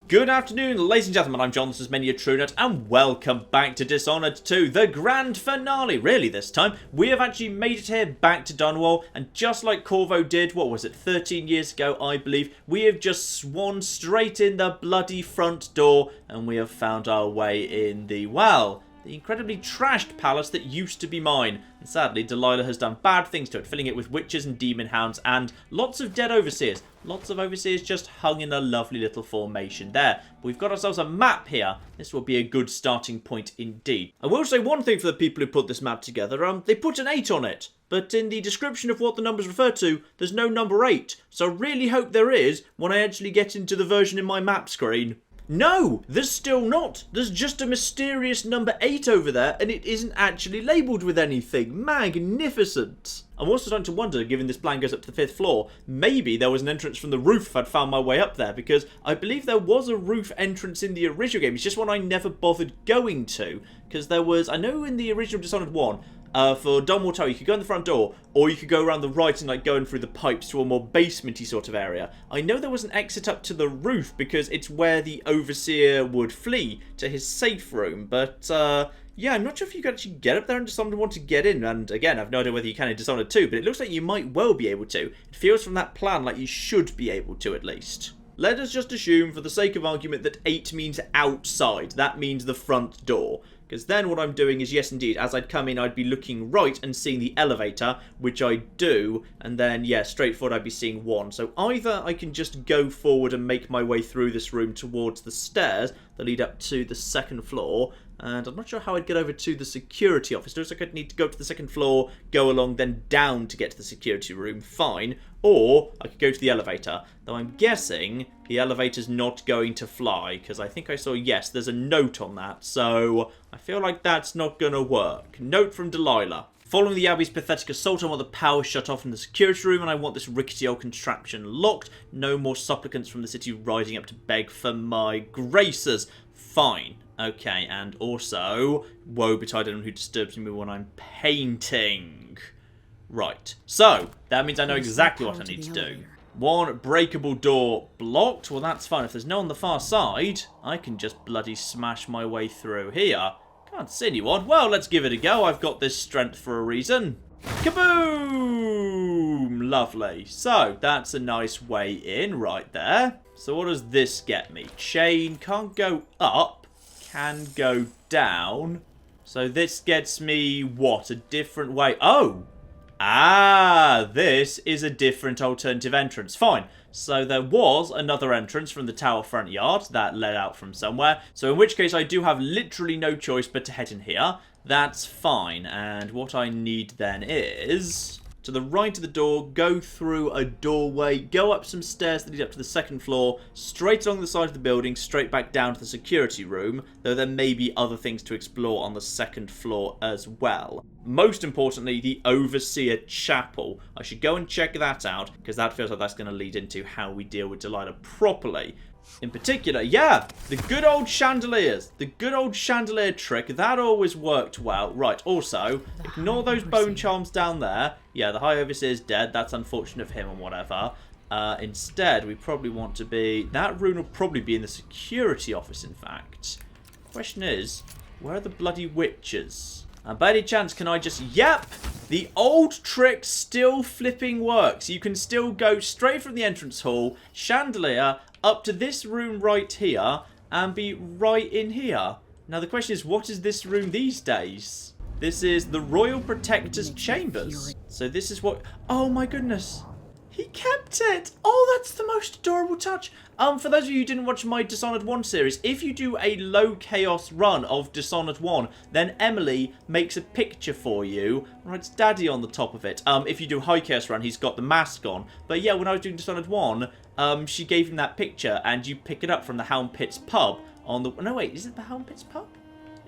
Good afternoon, ladies and gentlemen, I'm John, this is Many a TrueNut, and welcome back to Dishonored 2, the grand finale. Really, this time, we have actually made it here back to Dunwall, and just like Corvo did, what was it, 13 years ago, I believe, we have just swan straight in the bloody front door, and we have found our way in the, well, the incredibly trashed palace that used to be mine. And sadly, Delilah has done bad things to it, filling it with witches and demon hounds and lots of dead overseers. Lots of overseers just hung in a lovely little formation there. We've got ourselves a map here. This will be a good starting point indeed. I will say one thing for the people who put this map together. They put an 8 on it. But in the description of what the numbers refer to, there's no number 8. So I really hope there is when I actually get into the version in my map screen. No, there's still not. There's just a mysterious number 8 over there, and it isn't actually labelled with anything. Magnificent. I'm also starting to wonder, given this plan goes up to the 5th floor, maybe there was an entrance from the roof if I'd found my way up there, because I believe there was a roof entrance in the original game. It's just one I never bothered going to, because there was, I know in the original Dishonored 1, for Dunwall Tower, you could go in the front door, or you could go around the right and like going through the pipes to a more basementy sort of area. I know there was an exit up to the roof because it's where the Overseer would flee to his safe room, but yeah, I'm not sure if you could actually get up there and Dishonored want to get in, and again, I've no idea whether you can in Dishonored 2, but it looks like you might well be able to. It feels from that plan like you should be able to at least. Let us just assume, for the sake of argument, that 8 means outside. That means the front door. Because then what I'm doing is, yes indeed, as I'd come in, I'd be looking right and seeing the elevator, which I do, and then, yeah, straight forward I'd be seeing 1. So either I can just go forward and make my way through this room towards the stairs that lead up to the 2nd floor, and I'm not sure how I'd get over to the security office. It looks like I'd need to go up to the 2nd floor, go along, then down to get to the security room, fine. Or I could go to the elevator, though I'm guessing the elevator's not going to fly, because I think I saw, yes, there's a note on that, so I feel like that's not going to work. Note from Delilah. Following the Abbey's pathetic assault, I want the power shut off in the security room, and I want this rickety old contraption locked. No more supplicants from the city rising up to beg for my graces. Fine. Okay, and also, woe betide anyone who disturbs me when I'm painting. Right, so that means I know exactly what I need to do. 1 breakable door blocked. Well, that's fine. If there's no on the far side, I can just bloody smash my way through here. Can't see anyone. Well, let's give it a go. I've got this strength for a reason. Kaboom! Lovely. So, that's a nice way in right there. So what does this get me? Chain can't go up, can go down. So this gets me, what, a different way? Oh! Ah, this is a different alternative entrance. Fine. So there was another entrance from the tower front yard that led out from somewhere. So in which case I do have literally no choice but to head in here. That's fine. And what I need then is to the right of the door, go through a doorway, go up some stairs that lead up to the 2nd floor, straight along the side of the building, straight back down to the security room, though there may be other things to explore on the 2nd floor as well. Most importantly, the Overseer Chapel. I should go and check that out, because that feels like that's going to lead into how we deal with Delilah properly. In particular, yeah, the good old chandeliers. The good old chandelier trick, that always worked well. Right, also, ignore those bone charms down there. Yeah, the High Overseer's dead. That's unfortunate for him and whatever. Instead, we probably want to be... That rune will probably be in the security office, in fact. Question is, where are the bloody witches? And by any chance, can I just... Yep! The old trick still flipping works. You can still go straight from the entrance hall, chandelier, up to this room right here, and be right in here. Now the question is, what is this room these days? This is the Royal Protector's Chambers. So this is what... Oh my goodness. He kept it! Oh, that's the most adorable touch. For those of you who didn't watch my Dishonored 1 series, if you do a low chaos run of Dishonored 1, then Emily makes a picture for you, writes Daddy on the top of it. If you do high chaos run, he's got the mask on. But yeah, when I was doing Dishonored 1, she gave him that picture, and you pick it up from the Hound Pits pub on the... No, wait, is it the Hound Pits pub?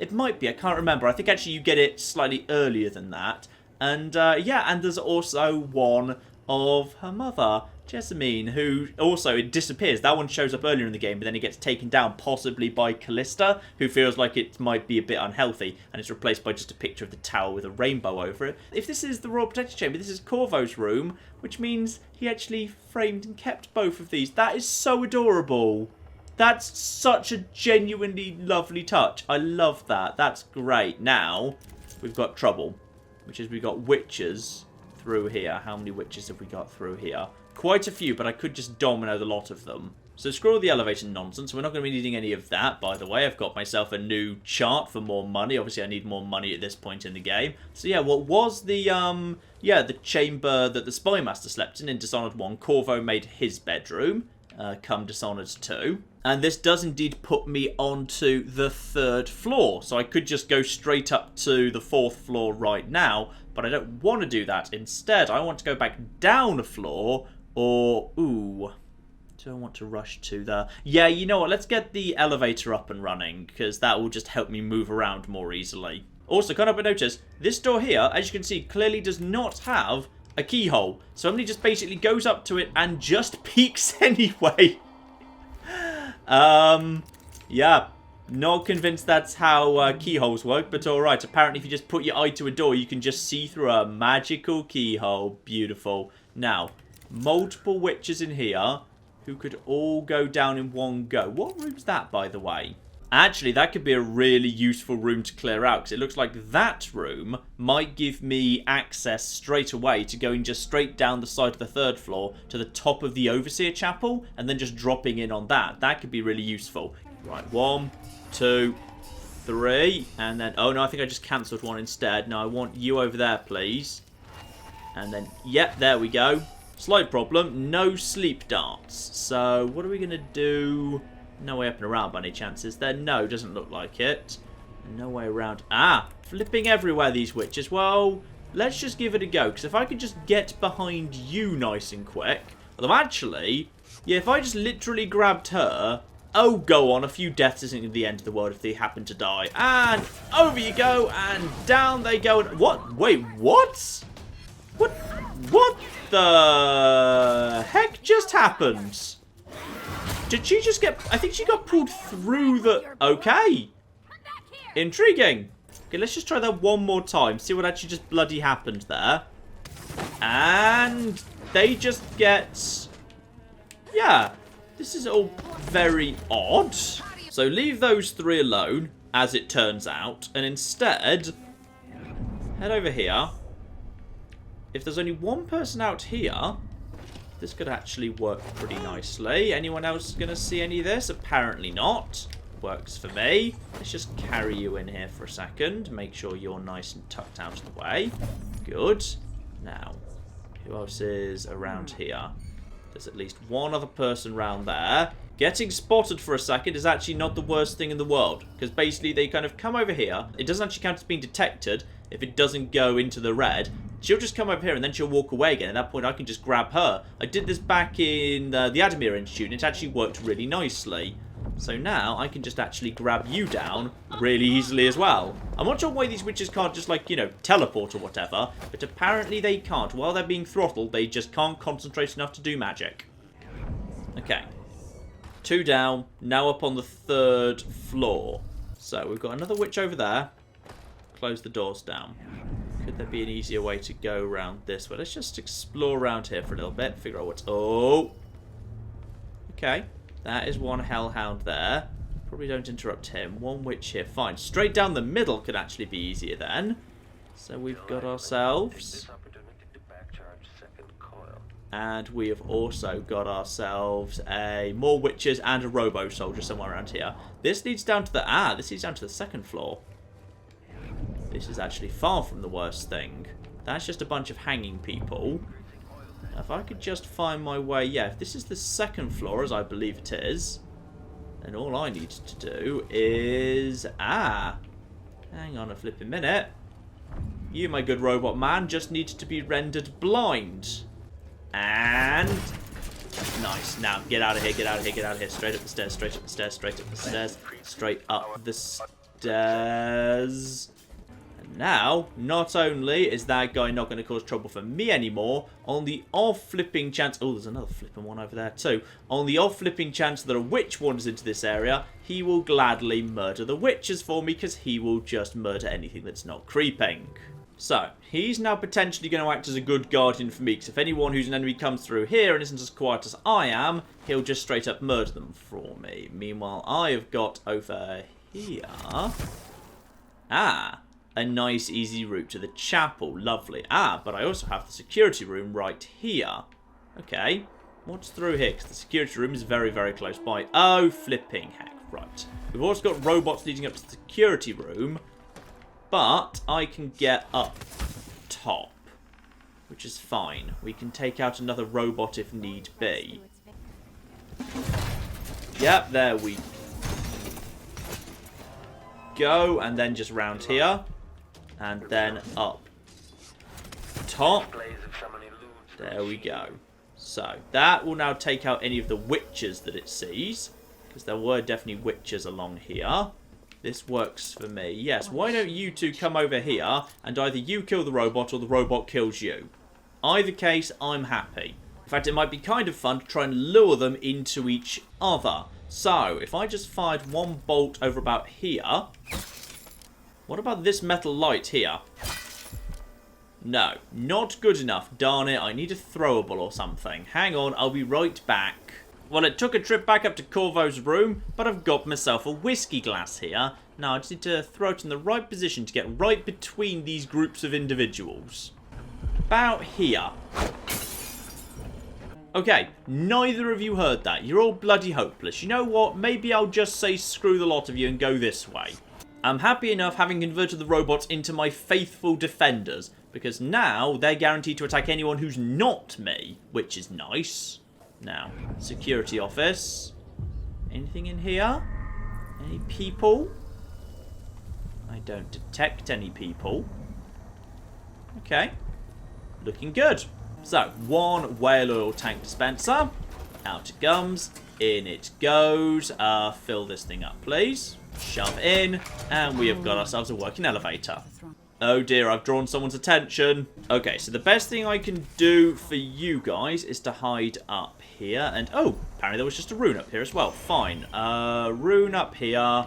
It might be, I can't remember. I think actually you get it slightly earlier than that. And yeah, and there's also one of her mother, Jessamine, who also, it disappears. That one shows up earlier in the game, but then it gets taken down, possibly by Callista, who feels like it might be a bit unhealthy, and it's replaced by just a picture of the tower with a rainbow over it. If this is the Royal Protector Chamber, this is Corvo's room, which means he actually framed and kept both of these. That is so adorable. That's such a genuinely lovely touch. I love that. That's great. Now, we've got trouble, which is we've got witches through here. How many witches have we got through here? Quite a few, but I could just domino the lot of them. So screw all the elevator nonsense. We're not going to be needing any of that, by the way. I've got myself a new chart for more money. Obviously, I need more money at this point in the game. So yeah, what was the, the chamber that the Spy Master slept in Dishonored 1, Corvo made his bedroom, come Dishonored 2. And this does indeed put me onto the 3rd floor. So I could just go straight up to the 4th floor right now, but I don't want to do that. Instead, I want to go back down a floor, or, ooh... do I want to rush to the... Yeah, you know what? Let's get the elevator up and running, because that will just help me move around more easily. Also, can't help but notice, this door here, as you can see, clearly does not have a keyhole. So somebody just basically goes up to it and just peeks anyway. Yeah, not convinced that's how keyholes work, but alright. Apparently, if you just put your eye to a door, you can just see through a magical keyhole. Beautiful. Now, multiple witches in here who could all go down in one go. What room's that, by the way? Actually, that could be a really useful room to clear out, because it looks like that room might give me access straight away to going just straight down the side of the 3rd floor to the top of the Overseer Chapel, and then just dropping in on that. That could be really useful. Right, 1, 2, 3, and then... oh, no, I think I just cancelled one instead. No, I want you over there, please. And then, yep, there we go. Slight problem, no sleep darts. So, what are we going to do? No way up and around by any chances there. No, doesn't look like it. No way around. Ah, flipping everywhere, these witches. Well, let's just give it a go. Because if I could just get behind you nice and quick. Although, actually, yeah, if I just literally grabbed her... oh, go on. A few deaths isn't the end of the world if they happen to die. And over you go. And down they go. And what? Wait, what? What the heck just happened? Did she just get... I think she got pulled through the... okay. Intriguing. Okay, let's just try that one more time. See what actually just bloody happened there. And they just get... yeah. This is all very odd. So leave those 3 alone, as it turns out. And instead, head over here. If there's only one person out here, this could actually work pretty nicely. Anyone else going to see any of this? Apparently not. Works for me. Let's just carry you in here for a second. Make sure you're nice and tucked out of the way. Good. Now, who else is around here? There's at least one other person around there. Getting spotted for a second is actually not the worst thing in the world. Because basically they kind of come over here. It doesn't actually count as being detected if it doesn't go into the red. She'll just come over here and then she'll walk away again. At that point, I can just grab her. I did this back in the Adamir Institute, and it actually worked really nicely. So now, I can just actually grab you down really easily as well. I'm not sure why these witches can't just, like, you know, teleport or whatever, but apparently they can't. While they're being throttled, they just can't concentrate enough to do magic. Okay. 2 down, now up on the 3rd floor. So, we've got another witch over there. Close the doors down. Could there be an easier way to go around this way? Let's just explore around here for a little bit. Figure out what's... oh! Okay. That is one hellhound there. Probably don't interrupt him. One witch here. Fine. Straight down the middle could actually be easier then. So we've got ourselves... and we have also got ourselves more witches and a robo-soldier somewhere around here. This leads down to the... ah, this leads down to the 2nd floor. This is actually far from the worst thing. That's just a bunch of hanging people. Now, if I could just find my way... yeah, if this is the 2nd floor, as I believe it is, then all I need to do is... ah! Hang on a flipping minute. You, my good robot man, just need to be rendered blind. And... nice. Now, get out of here, get out of here, get out of here. Straight up the stairs, straight up the stairs, straight up the stairs, straight up the stairs. Now, not only is that guy not going to cause trouble for me anymore, on the off-flipping chance... oh, there's another flipping one over there too. On the off-flipping chance that a witch wanders into this area, he will gladly murder the witches for me, because he will just murder anything that's not creeping. So, he's now potentially going to act as a good guardian for me, because if anyone who's an enemy comes through here and isn't as quiet as I am, he'll just straight up murder them for me. Meanwhile, I have got over here... Ah, a nice easy route to the chapel. Lovely. Ah, but I also have the security room right here. Okay, what's through here? Because the security room is very, very close by. Oh, flipping heck. Right. We've also got robots leading up to the security room. But I can get up top, which is fine. We can take out another robot if need be. Yep, there we go. And then just round here. And then up top. There we go. So, that will now take out any of the witches that it sees. Because there were definitely witches along here. This works for me. Yes, why don't you two come over here and either you kill the robot or the robot kills you. Either case, I'm happy. In fact, it might be kind of fun to try and lure them into each other. So, if I just fired one bolt over about here... What about this metal light here? No, not good enough. Darn it, I need a throwable or something. Hang on, I'll be right back. Well, it took a trip back up to Corvo's room, but I've got myself a whiskey glass here. Now, I just need to throw it in the right position to get right between these groups of individuals. About here. Okay, neither of you heard that. You're all bloody hopeless. You know what? Maybe I'll just say screw the lot of you and go this way. I'm happy enough having converted the robots into my faithful defenders, because now they're guaranteed to attack anyone who's not me, which is nice. Now, security office. Anything in here? Any people? I don't detect any people. Okay. Looking good. So, one whale oil tank dispenser. Out it comes. In it goes. Fill this thing up, please. Shove in. And we have got ourselves a working elevator. Oh dear, I've drawn someone's attention. Okay, so the best thing I can do for you guys is to hide up here. And, oh, apparently there was just a rune up here as well. Fine. Rune up here.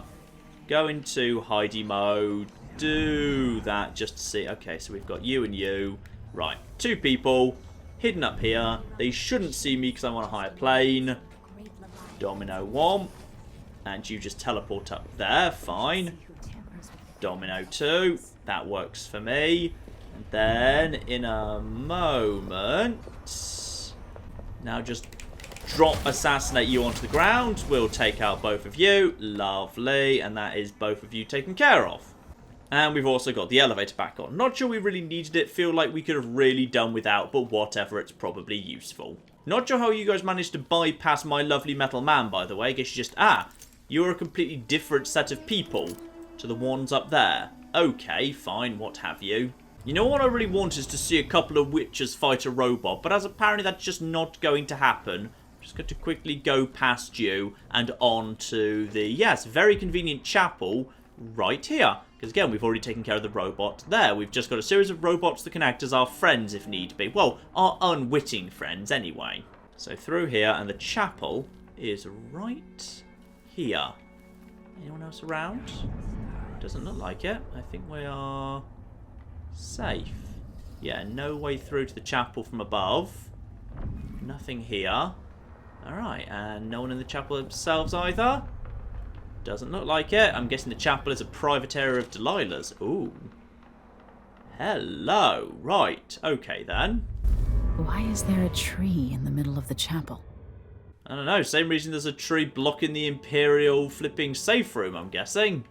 Go into hidey mode. Do that just to see. Okay, so we've got you and you. Right, two people hidden up here. They shouldn't see me because I'm on a higher plane. Domino one. And you just teleport up there. Fine. Domino 2. That works for me. And then, in a moment... Now just drop assassinate you onto the ground. We'll take out both of you. Lovely. And that is both of you taken care of. And we've also got the elevator back on. Not sure we really needed it. Feel like we could have really done without, but whatever, it's probably useful. Not sure how you guys managed to bypass my lovely metal man, by the way. I guess you just... you're a completely different set of people to the ones up there. Okay, fine, what have you. You know what I really want is to see a couple of witches fight a robot, but as apparently that's just not going to happen, I'm just going to quickly go past you and on to the, yes, very convenient chapel right here. Because again, we've already taken care of the robot there. We've just got a series of robots that can act as our friends if need be. Well, our unwitting friends anyway. So through here, and the chapel is right here. Anyone else around? Doesn't look like it. I think we are safe. Yeah, no way through to the chapel from above. Nothing here. Alright, and no one in the chapel themselves either. Doesn't look like it. I'm guessing the chapel is a private area of Delilah's. Ooh. Hello. Right, okay then. Why is there a tree in the middle of the chapel? I don't know, same reason there's a tree blocking the Imperial flipping safe room, I'm guessing.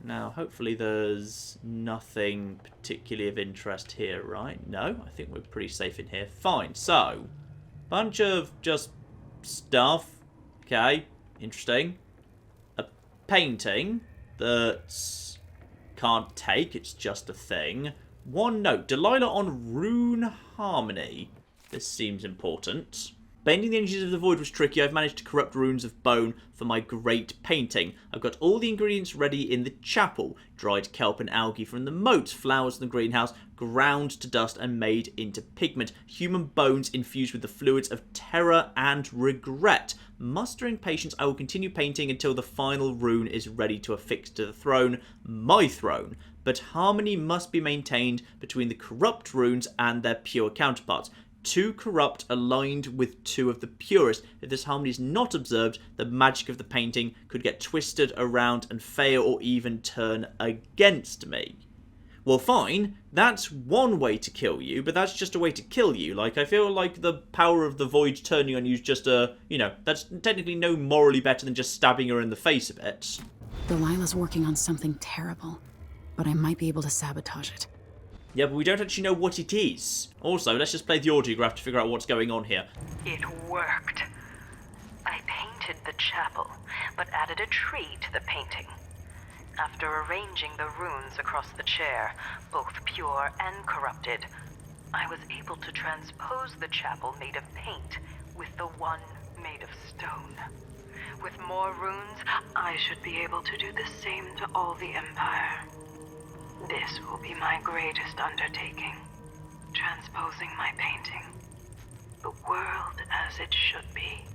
Now, hopefully there's nothing particularly of interest here, right? No, I think we're pretty safe in here. Fine, so, bunch of just stuff. Okay, interesting. A painting that can't take, it's just a thing. One note, Delilah on Rune Harmony. This seems important. Bending the energies of the void was tricky. I've managed to corrupt runes of bone for my great painting. I've got all the ingredients ready in the chapel. Dried kelp and algae from the moat, flowers in the greenhouse, ground to dust and made into pigment. Human bones infused with the fluids of terror and regret. Mustering patience, I will continue painting until the final rune is ready to affix to the throne, my throne. But harmony must be maintained between the corrupt runes and their pure counterparts. 2 corrupt aligned with 2 of the purest. If this harmony is not observed, the magic of the painting could get twisted around and fail or even turn against me. Well, fine, that's one way to kill you, but that's just a way to kill you. Like, I feel like the power of the void turning on you is just that's technically no morally better than just stabbing her in the face a bit. Delilah's working on something terrible, but I might be able to sabotage it. Yeah, but we don't actually know what it is. Also, let's just play the audiograph to figure out what's going on here. It worked. I painted the chapel, but added a tree to the painting. After arranging the runes across the chair, both pure and corrupted, I was able to transpose the chapel made of paint with the one made of stone. With more runes, I should be able to do the same to all the Empire. This will be my greatest undertaking, transposing my painting. The world as it should be,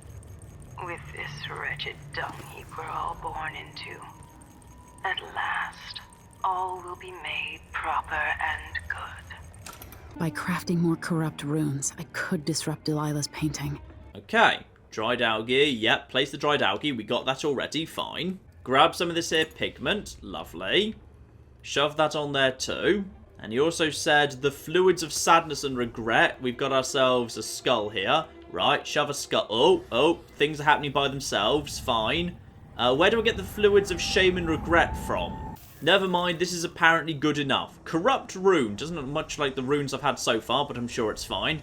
with this wretched dung heap we're all born into. At last, all will be made proper and good. By crafting more corrupt runes, I could disrupt Delilah's painting. Okay, dried algae, yep, place the dried algae, we got that already, fine. Grab some of this here pigment, lovely. Shove that on there too. And he also said the fluids of sadness and regret. We've got ourselves a skull here. Right, shove a skull. Oh, things are happening by themselves. Fine. Where do I get the fluids of shame and regret from? Never mind, this is apparently good enough. Corrupt rune. Doesn't look much like the runes I've had so far, but I'm sure it's fine.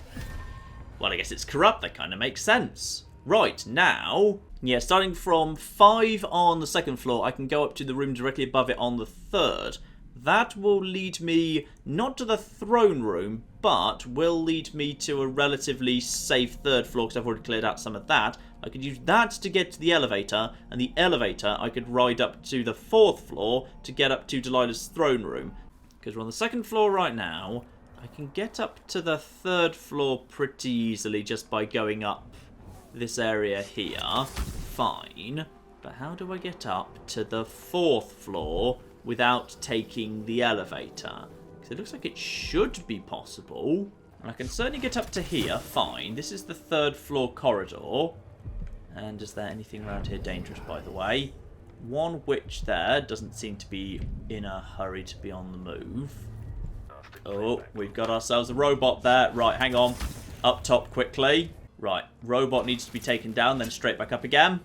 Well, I guess it's corrupt. That kind of makes sense. Right, now... yeah, starting from 5 on the 2nd floor, I can go up to the room directly above it on the 3rd. That will lead me, not to the throne room, but will lead me to a relatively safe 3rd floor, because I've already cleared out some of that. I could use that to get to the elevator, and the elevator I could ride up to the 4th floor to get up to Delilah's throne room. Because we're on the 2nd floor right now, I can get up to the 3rd floor pretty easily just by going up this area here. Fine. But how do I get up to the 4th floor without taking the elevator? Because it looks like it should be possible. And I can certainly get up to here. Fine. This is the 3rd floor corridor. And is there anything around here dangerous, by the way? One witch there doesn't seem to be in a hurry to be on the move. Oh, we've got ourselves a robot there. Right, hang on. Up top quickly. Right, robot needs to be taken down, then straight back up again.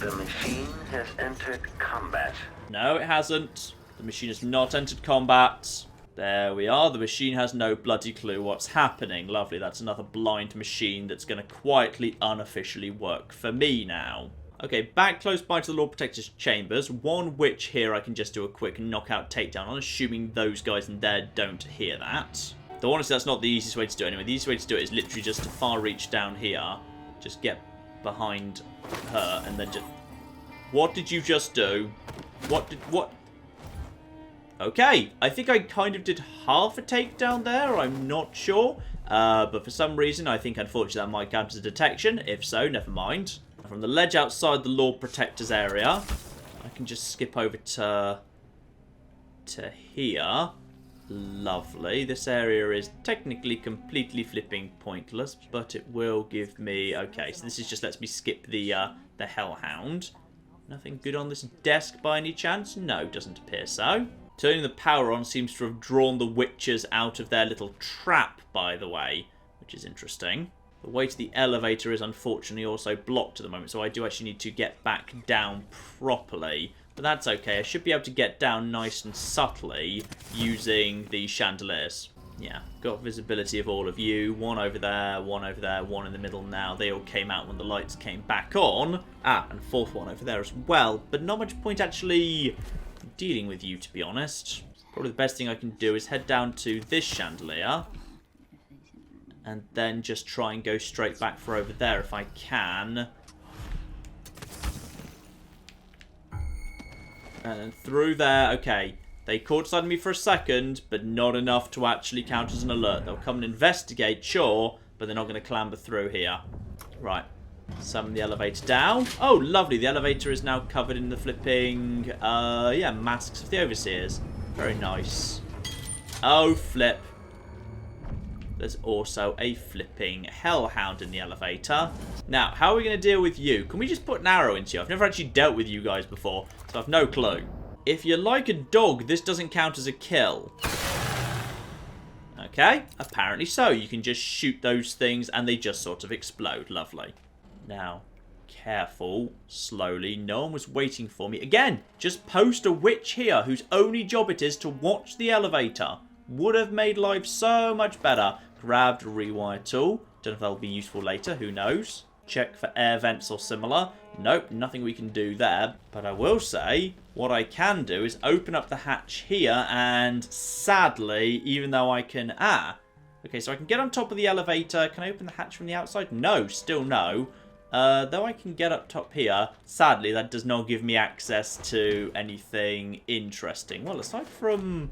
The machine has entered combat. No, it hasn't. The machine has not entered combat. There we are. The machine has no bloody clue what's happening. Lovely, that's another blind machine that's going to quietly, unofficially work for me now. Okay, back close by to the Lord Protector's chambers. One witch here I can just do a quick knockout takedown on, assuming those guys in there don't hear that. Though honestly, that's not the easiest way to do it anyway. The easiest way to do it is literally just to far reach down here. Just get behind her and then just... What did you just do? What? Okay, I think I kind of did half a takedown there. I'm not sure. But for some reason, I think unfortunately that might count as a detection. If so, never mind. From the ledge outside the Lord Protector's area, I can just skip over to here. Lovely. This area is technically completely flipping pointless, but it will give me... Okay, so this is just lets me skip the hellhound. Nothing good on this desk by any chance? No, doesn't appear so. Turning the power on seems to have drawn the witches out of their little trap, by the way, which is interesting. The way to the elevator is unfortunately also blocked at the moment, so I do actually need to get back down properly. But that's okay, I should be able to get down nice and subtly using the chandeliers. Yeah, got visibility of all of you. One over there, one in the middle now. They all came out when the lights came back on. Ah, and 4th one over there as well. But not much point actually dealing with you, to be honest. Probably the best thing I can do is head down to this chandelier. And then just try and go straight back for over there if I can. And then through there. Okay. They caught sight of me for a second, but not enough to actually count as an alert. They'll come and investigate, sure, but they're not going to clamber through here. Right. Summon the elevator down. Oh, lovely. The elevator is now covered in the flipping, yeah, masks of the Overseers. Very nice. Oh, flip. There's also a flipping hellhound in the elevator. Now, how are we going to deal with you? Can we just put an arrow into you? I've never actually dealt with you guys before, so I've no clue. If you're like a dog, this doesn't count as a kill. Okay, apparently so. You can just shoot those things and they just sort of explode. Lovely. Now, careful, slowly. No one was waiting for me. Again, just post a witch here whose only job it is to watch the elevator. Would have made life so much better. Grabbed a rewire tool. Don't know if that'll be useful later. Who knows? Check for air vents or similar. Nope, nothing we can do there. But I will say, what I can do is open up the hatch here, and sadly, even though I can... okay, so I can get on top of the elevator. Can I open the hatch from the outside? No, still no. Though I can get up top here, sadly, that does not give me access to anything interesting. Well, aside from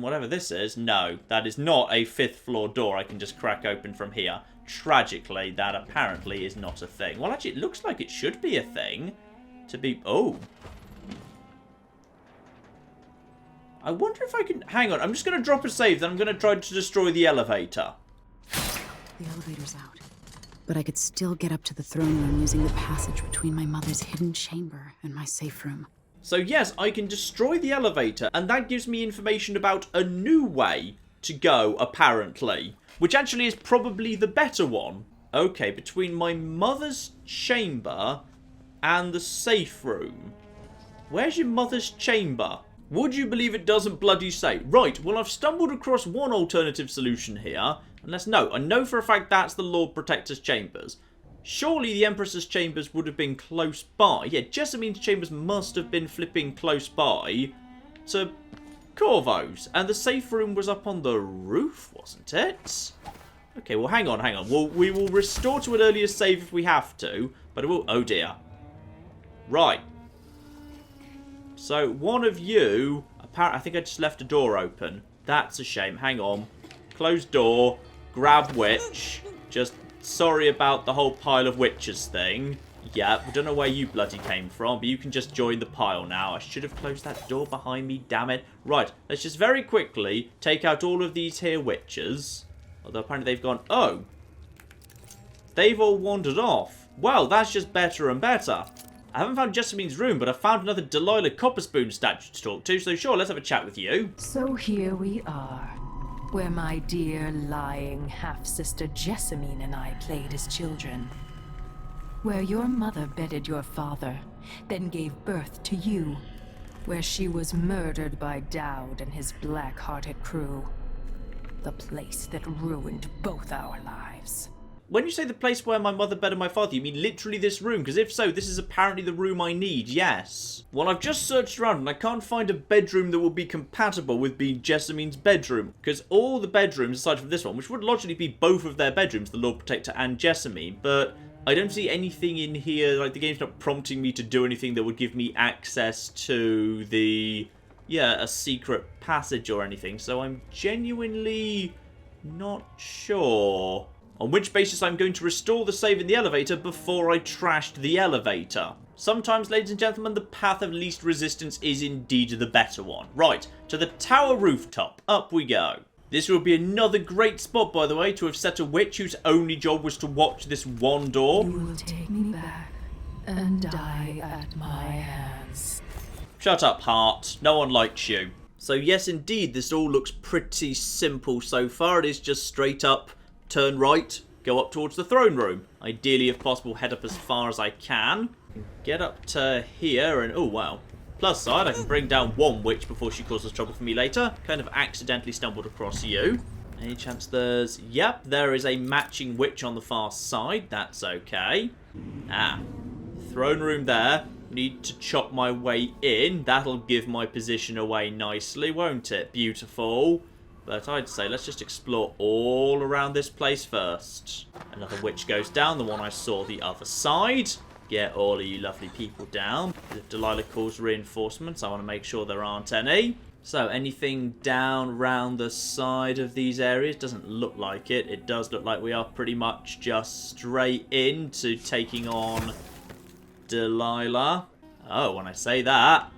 whatever this is, no, that is not a 5th floor door I can just crack open from here. Tragically, that apparently is not a thing. Well, actually, it looks like it should be a thing. To be... Oh. I wonder if I can... Hang on, I'm just going to drop a save, then I'm going to try to destroy the elevator. The elevator's out. But I could still get up to the throne room using the passage between my mother's hidden chamber and my safe room. So yes, I can destroy the elevator, and that gives me information about a new way to go, apparently. Which actually is probably the better one. Okay, between my mother's chamber and the safe room. Where's your mother's chamber? Would you believe it doesn't bloody say? Right, well I've stumbled across one alternative solution here. Unless, no, I know for a fact that's the Lord Protector's chambers. Surely the Empress's chambers would have been close by. Yeah, Jessamine's chambers must have been flipping close by to Corvo's. And the safe room was up on the roof, wasn't it? Okay, well, hang on. We will restore to an earlier save if we have to. But it will... Oh, dear. Right. So, one of you... Apparently, I think I just left a door open. That's a shame. Hang on. Closed door. Grab witch. Just... Sorry about the whole pile of witches thing. Yeah, we don't know where you bloody came from, but you can just join the pile now. I should have closed that door behind me, damn it. Right, let's just very quickly take out all of these here witches. Although apparently they've gone, oh. They've all wandered off. Well, that's just better and better. I haven't found Jessamine's room, but I found another Delilah Copperspoon statue to talk to, so sure, let's have a chat with you. So here we are. Where my dear, lying half-sister Jessamine and I played as children. Where your mother bedded your father, then gave birth to you. Where she was murdered by Dowd and his black-hearted crew. The place that ruined both our lives. When you say the place where my mother bedded my father, you mean literally this room? Because if so, this is apparently the room I need, yes. Well, I've just searched around and I can't find a bedroom that will be compatible with being Jessamine's bedroom. Because all the bedrooms, aside from this one, which would logically be both of their bedrooms, the Lord Protector and Jessamine, but I don't see anything in here, like the game's not prompting me to do anything that would give me access to the, yeah, a secret passage or anything. So I'm genuinely not sure on which basis I'm going to restore the save in the elevator before I trashed the elevator. Sometimes, ladies and gentlemen, the path of least resistance is indeed the better one. Right, to the tower rooftop. Up we go. This will be another great spot, by the way, to have set a witch whose only job was to watch this one door. You will take me back and die at my hands. Shut up, heart. No one likes you. So yes, indeed, this all looks pretty simple so far. It is just straight up, turn right, go up towards the throne room. Ideally, if possible, head up as far as I can. Get up to here and... Oh, wow. Plus side, I can bring down one witch before she causes trouble for me later. Kind of accidentally stumbled across you. Any chance there's... Yep, there is a matching witch on the far side. That's okay. Throne room there. Need to chop my way in. That'll give my position away nicely, won't it? Beautiful. But I'd say let's just explore all around this place first. Another witch goes down, the one I saw the other side. Get all of you lovely people down. If Delilah calls reinforcements, I want to make sure there aren't any. So, anything down round the side of these areas? Doesn't look like it. It does look like we are pretty much just straight into taking on Delilah. Oh, when I say that.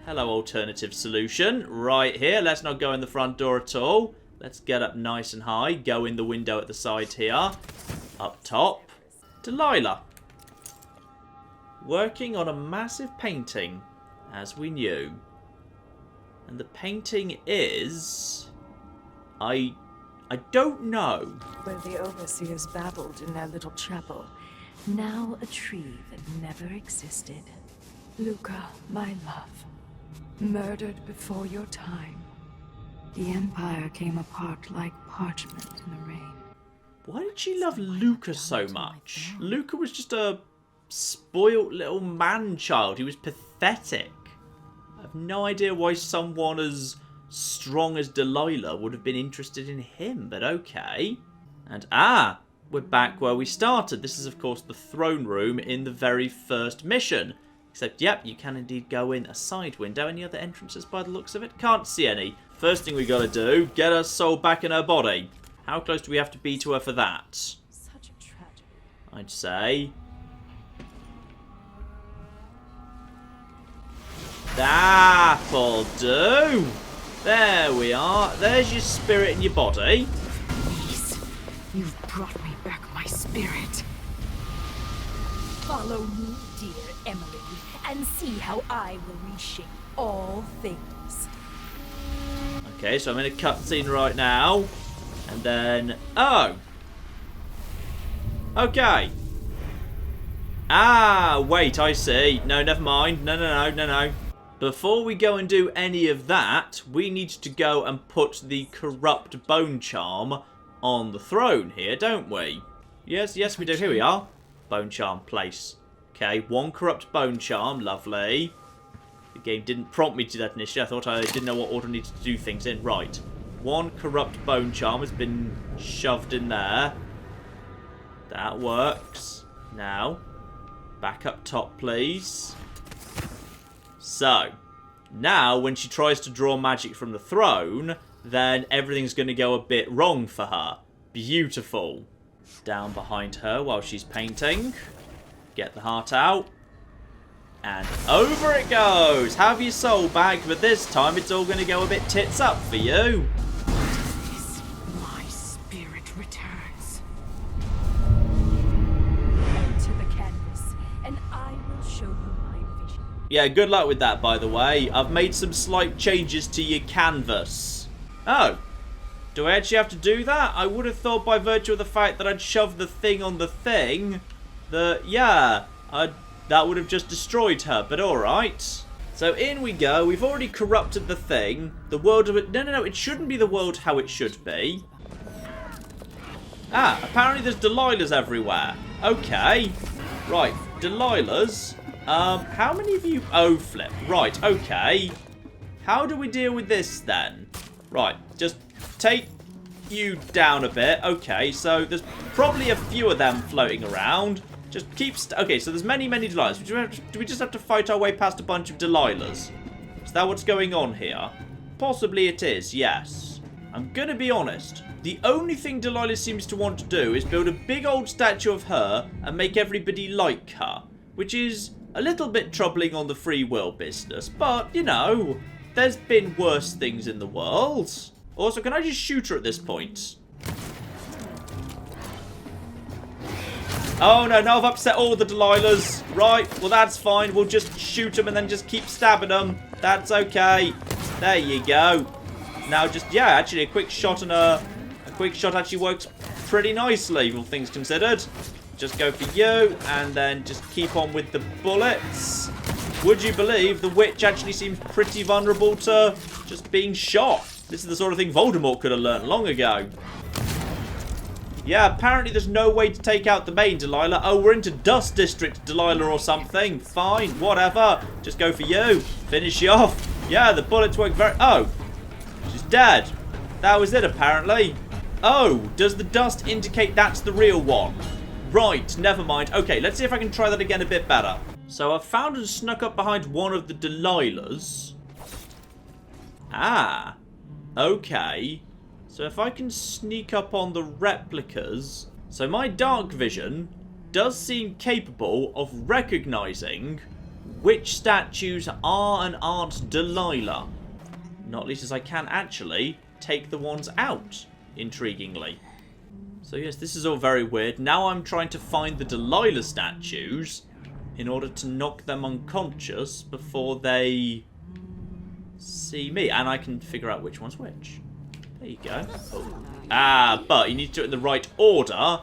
Hello, alternative solution. Right here. Let's not go in the front door at all. Let's get up nice and high. Go in the window at the side here. Up top. Delilah. Working on a massive painting, as we knew. And the painting is... I don't know. Where the overseers babbled in their little chapel, now a tree that never existed. Luca, my love, murdered before your time. The Empire came apart like parchment in the rain. Why did she love Luca so much? Luca was just a spoilt little man-child. He was pathetic. I have no idea why someone as strong as Delilah would have been interested in him, but okay. And we're back where we started. This is, of course, the throne room in the very first mission. Except, yep, you can indeed go in a side window. Any other entrances by the looks of it? Can't see any. First thing we gotta do, get her soul back in her body. How close do we have to be to her for that? Such a tragedy. I'd say... that'll do. There we are. There's your spirit in your body. Please, you've brought me back my spirit. Follow me, dear Emily, and see how I will reshape all things. Okay, so I'm in a cutscene right now. And then... oh! Okay. Wait, I see. No, never mind. No. Before we go and do any of that, we need to go and put the corrupt bone charm on the throne here, don't we? Yes, we do. Here we are. Bone charm place. Okay, one corrupt bone charm. Lovely. The game didn't prompt me to do that initially. I thought I didn't know what order I needed to do things in. Right. One corrupt bone charm has been shoved in there. That works. Now, back up top, please. So, now when she tries to draw magic from the throne, then everything's going to go a bit wrong for her. Beautiful. Down behind her while she's painting. Get the heart out. And over it goes. Have your soul back, but this time it's all going to go a bit tits up for you. My spirit returns. Enter the canvas, and I will show you my vision. Yeah, good luck with that, by the way. I've made some slight changes to your canvas. Oh. Do I actually have to do that? I would have thought by virtue of the fact that I'd shoved the thing on the thing that, yeah, that would have just destroyed her, but alright. So in we go. We've already corrupted the thing. The world of it... No, it shouldn't be the world how it should be. Apparently there's Delilahs everywhere. Okay. Right, Delilahs. How many of you... oh, flip. Right, okay. How do we deal with this then? Right, just take you down a bit. Okay, so there's probably a few of them floating around. Just keep... okay, so there's many Delilahs. Do we just have to fight our way past a bunch of Delilahs? Is that what's going on here? Possibly it is, yes. I'm gonna be honest. The only thing Delilah seems to want to do is build a big old statue of her and make everybody like her. Which is a little bit troubling on the free will business. But, you know, there's been worse things in the world. Also, can I just shoot her at this point? Oh no, now I've upset all the Delilahs. Right, well that's fine. We'll just shoot them and then just keep stabbing them. That's okay. There you go. Now just, yeah, actually a quick shot and a quick shot actually works pretty nicely, all things considered. Just go for you and then just keep on with the bullets. Would you believe the witch actually seems pretty vulnerable to just being shot? This is the sort of thing Voldemort could have learned long ago. Yeah, apparently there's no way to take out the main Delilah. Oh, we're into Dust District Delilah or something. Fine, whatever. Just go for you. Finish you off. Yeah, the bullets work very... oh, she's dead. That was it, apparently. Oh, does the dust indicate that's the real one? Right, never mind. Okay, let's see if I can try that again a bit better. So I've found and snuck up behind one of the Delilahs. Ah, okay. So if I can sneak up on the replicas... So my dark vision does seem capable of recognizing which statues are and aren't Delilah. Not least as I can actually take the ones out, intriguingly. So yes, this is all very weird. Now I'm trying to find the Delilah statues in order to knock them unconscious before they see me. And I can figure out which one's which. There you go. Oh. Ah, but you need to do it in the right order.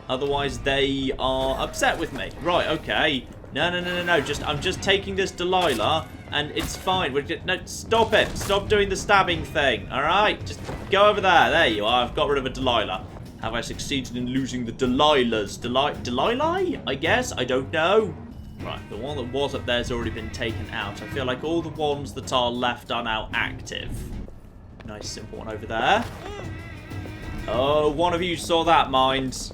Otherwise they are upset with me. Right, okay. No. I'm just taking this Delilah and it's fine. No, stop it. Stop doing the stabbing thing. Alright? Just go over there. There you are. I've got rid of a Delilah. Have I succeeded in losing the Delilahs? Delilah? I guess? I don't know. Right, the one that was up there has already been taken out. I feel like all the ones that are left are now active. Nice simple one over there. Oh, one of you saw that, mind.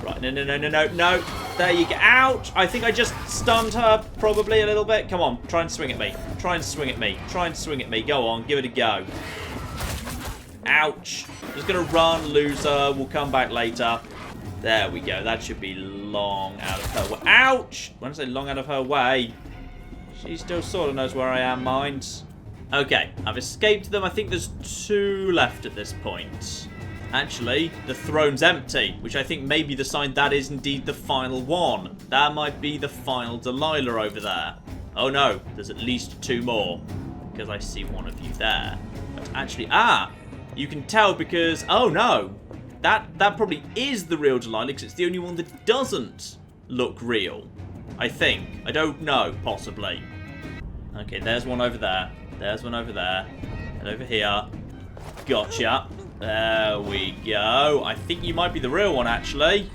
Right, no. There you go. Ouch! I think I just stunned her, probably a little bit. Come on, try and swing at me. Try and swing at me. Try and swing at me. Go on, give it a go. Ouch. Just gonna run, loser. We'll come back later. There we go. That should be long out of her way. Ouch! When I say long out of her way, she still sort of knows where I am, mind. Okay, I've escaped them. I think there's 2 left at this point. Actually, the throne's empty, which I think may be the sign that is indeed the final one. That might be the final Delilah over there. Oh no, there's at least 2 more, because I see one of you there. But actually, you can tell because, oh no, that probably is the real Delilah, because it's the only one that doesn't look real. I think. I don't know, possibly. Okay, there's one over there. There's one over there. And over here. Gotcha. There we go. I think you might be the real one, actually.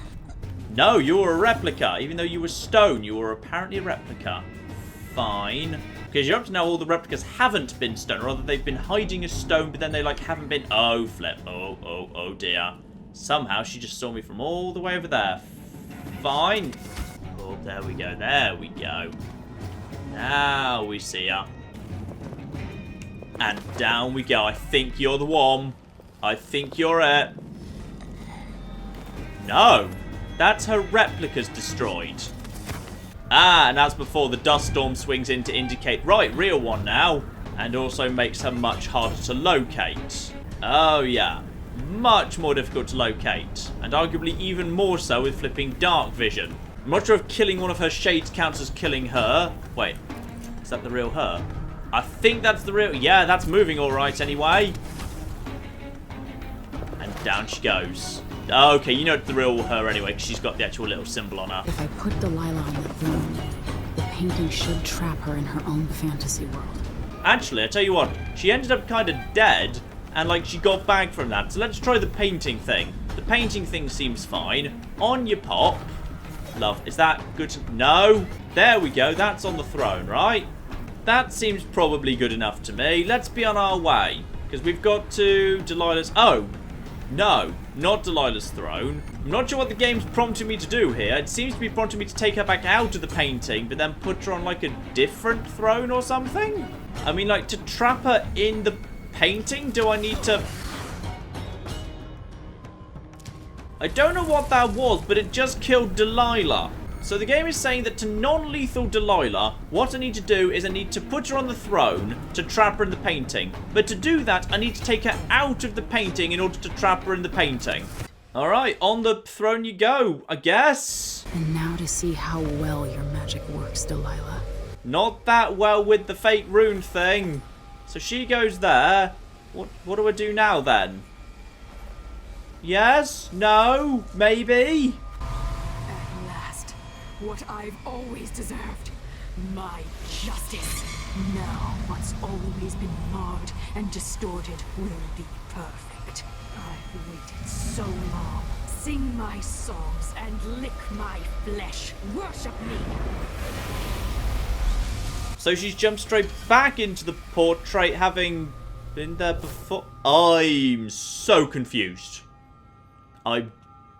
No, you were a replica. Even though you were stone, you were apparently a replica. Fine. Because you're up to now all the replicas haven't been stone. Or rather, they've been hiding as stone, but then they, like, haven't been... Oh, flip. Oh, dear. Somehow she just saw me from all the way over there. Fine. Oh, there we go. There we go. Now we see her. And down we go. I think you're the one. I think you're it. No. That's her replicas destroyed. And that's before the dust storm swings in to indicate, right, real one now. And also makes her much harder to locate. Oh, yeah. Much more difficult to locate. And arguably even more so with flipping dark vision. I'm not sure if killing one of her shades counts as killing her. Wait. Is that the real her? I think that's the real... Yeah, that's moving all right anyway. And down she goes. Okay, you know it's the real her anyway, because she's got the actual little symbol on her. If I put Delilah on the throne, the painting should trap her in her own fantasy world. Actually, I tell you what, she ended up kind of dead, and like she got back from that. So let's try the painting thing. The painting thing seems fine. On your pop. Love, is that good? No. There we go, that's on the throne, right? That seems probably good enough to me. Let's be on our way, because we've got to Delilah's... Oh, no, not Delilah's throne. I'm not sure what the game's prompting me to do here. It seems to be prompting me to take her back out of the painting, but then put her on, like, a different throne or something? I mean, like, to trap her in the painting, do I need to... I don't know what that was, but it just killed Delilah. So the game is saying that to non-lethal Delilah, what I need to do is I need to put her on the throne to trap her in the painting. But to do that, I need to take her out of the painting in order to trap her in the painting. Alright, on the throne you go, I guess. And now to see how well your magic works, Delilah. Not that well with the fake rune thing. So she goes there. What do I do now then? Yes? No? Maybe? What I've always deserved. My justice. Now what's always been marred and distorted will be perfect. I've waited so long. Sing my songs and lick my flesh. Worship me. So she's jumped straight back into the portrait, having Been there before? I'm so confused. I'm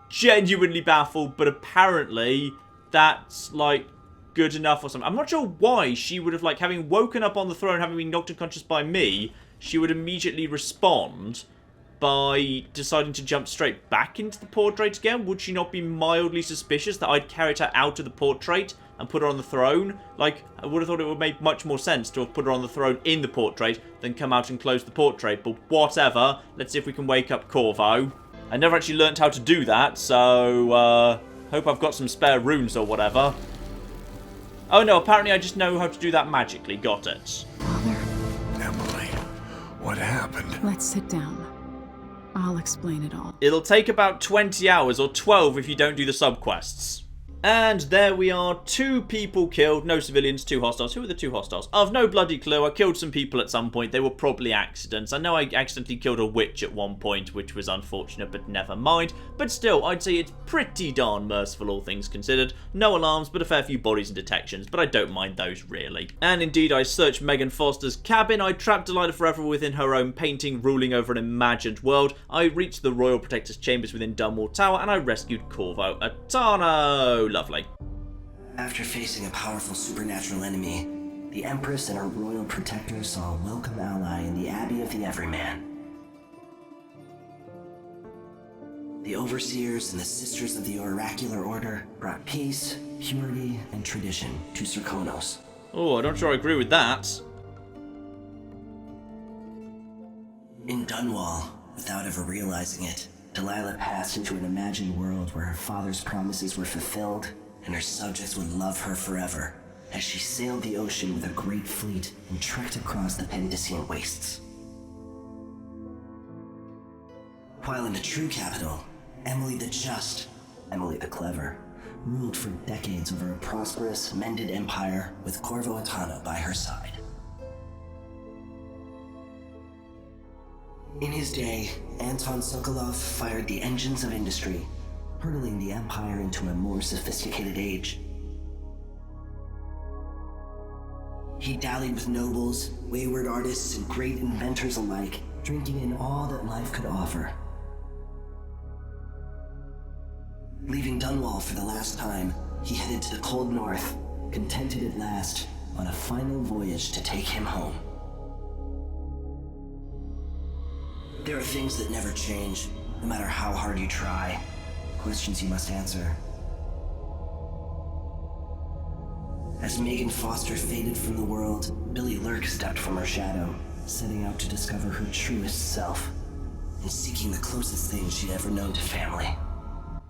genuinely baffled, but apparently that's, like, good enough or something. I'm not sure why she would have, like, having woken up on the throne, having been knocked unconscious by me, she would immediately respond by deciding to jump straight back into the portrait again. Would she not be mildly suspicious that I'd carried her out of the portrait and put her on the throne? Like, I would have thought it would make much more sense to have put her on the throne in the portrait than come out and close the portrait, but whatever. Let's see if we can wake up Corvo. I never actually learnt how to do that, so, hope I've got some spare runes or whatever. Oh no, apparently I just know how to do that magically. Got it. Father, Emily, what happened? let's sit down. I'll explain it all. It'll take about 20 hours, or 12 if you don't do the subquests. And there we are, 2 people killed, no civilians, 2 hostiles. Who are the 2 hostiles? I've no bloody clue. I killed some people at some point. They were probably accidents. I know I accidentally killed a witch at one point, which was unfortunate, but never mind. But still, I'd say it's pretty darn merciful, all things considered. No alarms, but a fair few bodies and detections, but I don't mind those, really. And indeed, I searched Megan Foster's cabin. I trapped Delilah forever within her own painting, ruling over an imagined world. I reached the Royal Protector's chambers within Dunwall Tower, and I rescued Corvo Atano. Lovely. After facing a powerful supernatural enemy, the Empress and her royal protector saw a welcome ally in the Abbey of the Everyman. The Overseers and the Sisters of the Oracular Order brought peace, purity, and tradition to Serkonos. Oh, I'm not sure I agree with that. In Dunwall, without ever realizing it, Delilah passed into an imagined world where her father's promises were fulfilled and her subjects would love her forever as she sailed the ocean with a great fleet and trekked across the Pendician wastes. While in the true capital, Emily the Just, Emily the Clever, ruled for decades over a prosperous, mended empire with Corvo Atano by her side. In his day, Anton Sokolov fired the engines of industry, hurtling the empire into a more sophisticated age. He dallied with nobles, wayward artists, and great inventors alike, drinking in all that life could offer. Leaving Dunwall for the last time, he headed to the cold north, contented at last, on a final voyage to take him home. There are things that never change, no matter how hard you try. Questions you must answer. As Megan Foster faded from the world, Billy Lurk stepped from her shadow, setting out to discover her truest self, and seeking the closest thing she'd ever known to family.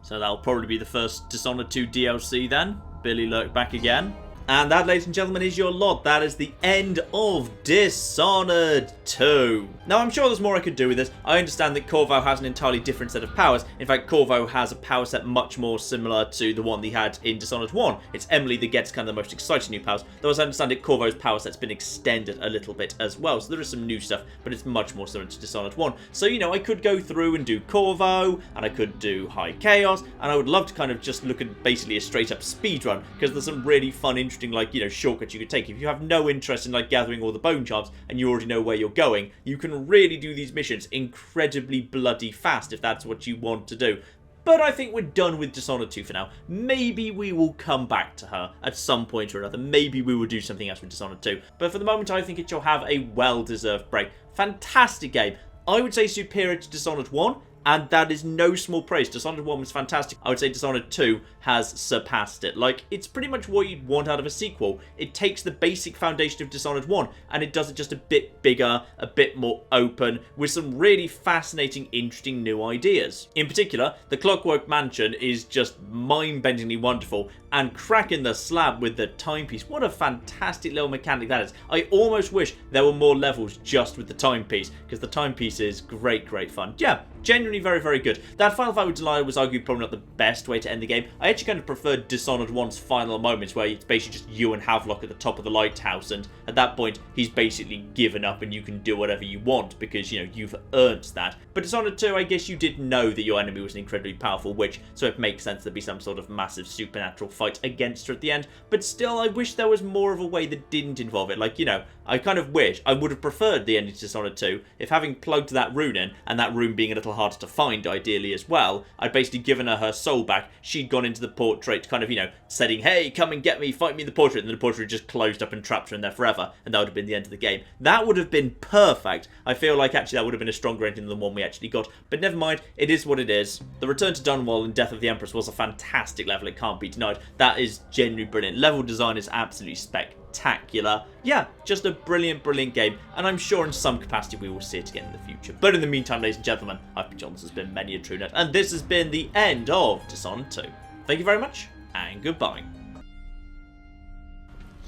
So that'll probably be the first Dishonored 2 DLC then. Billy Lurk back again. And that, ladies and gentlemen, is your lot. That is the end of Dishonored 2. Now, I'm sure there's more I could do with this. I understand that Corvo has an entirely different set of powers. In fact, Corvo has a power set much more similar to the one he had in Dishonored 1. It's Emily that gets kind of the most exciting new powers. Though, as I understand it, Corvo's power set's been extended a little bit as well. So there is some new stuff, but it's much more similar to Dishonored 1. So, you know, I could go through and do Corvo, and I could do High Chaos, and I would love to kind of just look at basically a straight-up speedrun, because there's some really fun, interesting, like, you know, shortcuts you could take. If you have no interest in, like, gathering all the bone charms and you already know where you're going, you can really do these missions incredibly bloody fast if that's what you want to do. But I think we're done with Dishonored 2 for now. Maybe we will come back to her at some point or another. Maybe we will do something else with Dishonored 2. But for the moment, I think it shall have a well-deserved break. Fantastic game. I would say superior to Dishonored 1. And that is no small praise. Dishonored 1 was fantastic. I would say Dishonored 2 has surpassed it. Like, it's pretty much what you'd want out of a sequel. It takes the basic foundation of Dishonored 1 and it does it just a bit bigger, a bit more open, with some really fascinating, interesting new ideas. In particular, the Clockwork Mansion is just mind-bendingly wonderful, and cracking the slab with the timepiece. What a fantastic little mechanic that is. I almost wish there were more levels just with the timepiece, because the timepiece is great, great fun. Yeah, Genuinely very, very good. That final fight with Delilah was arguably probably not the best way to end the game. I actually kind of preferred Dishonored 1's final moments, where it's basically just you and Havelock at the top of the lighthouse, and at that point, he's basically given up and you can do whatever you want because, you know, you've earned that. But Dishonored 2, I guess you did know that your enemy was an incredibly powerful witch, so it makes sense there'd be some sort of massive supernatural fight against her at the end. But still, I wish there was more of a way that didn't involve it. Like, you know, I kind of wish, I would have preferred the ending to Dishonored 2 if, having plugged that rune in, and that rune being a little harder to find ideally as well, I'd basically given her soul back, she'd gone into the portrait, kind of, you know, saying, hey, come and get me, fight me in the portrait, and the portrait just closed up and trapped her in there forever, and that would have been the end of the game. That would have been perfect. I feel like actually that would have been a stronger ending than the one we actually got, but never mind, it is what it is. The return to Dunwall and Death of the Empress was a fantastic level, it can't be denied. That is genuinely brilliant. Level design is absolutely spectacular. Yeah, just a brilliant, brilliant game, and I'm sure in some capacity we will see it again in the future. But in the meantime, ladies and gentlemen, I've been John, this has been Many a True Nut, and this has been the end of Dishonored 2. Thank you very much, and goodbye.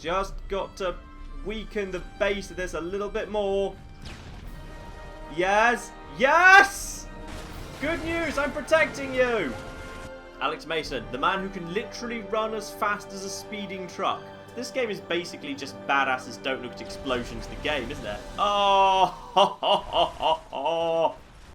Just got to weaken the base of this a little bit more. Yes! Yes! Good news, I'm protecting you! Alex Mason, the man who can literally run as fast as a speeding truck. This game is basically just badasses don't look at explosions the game, isn't it? Oh!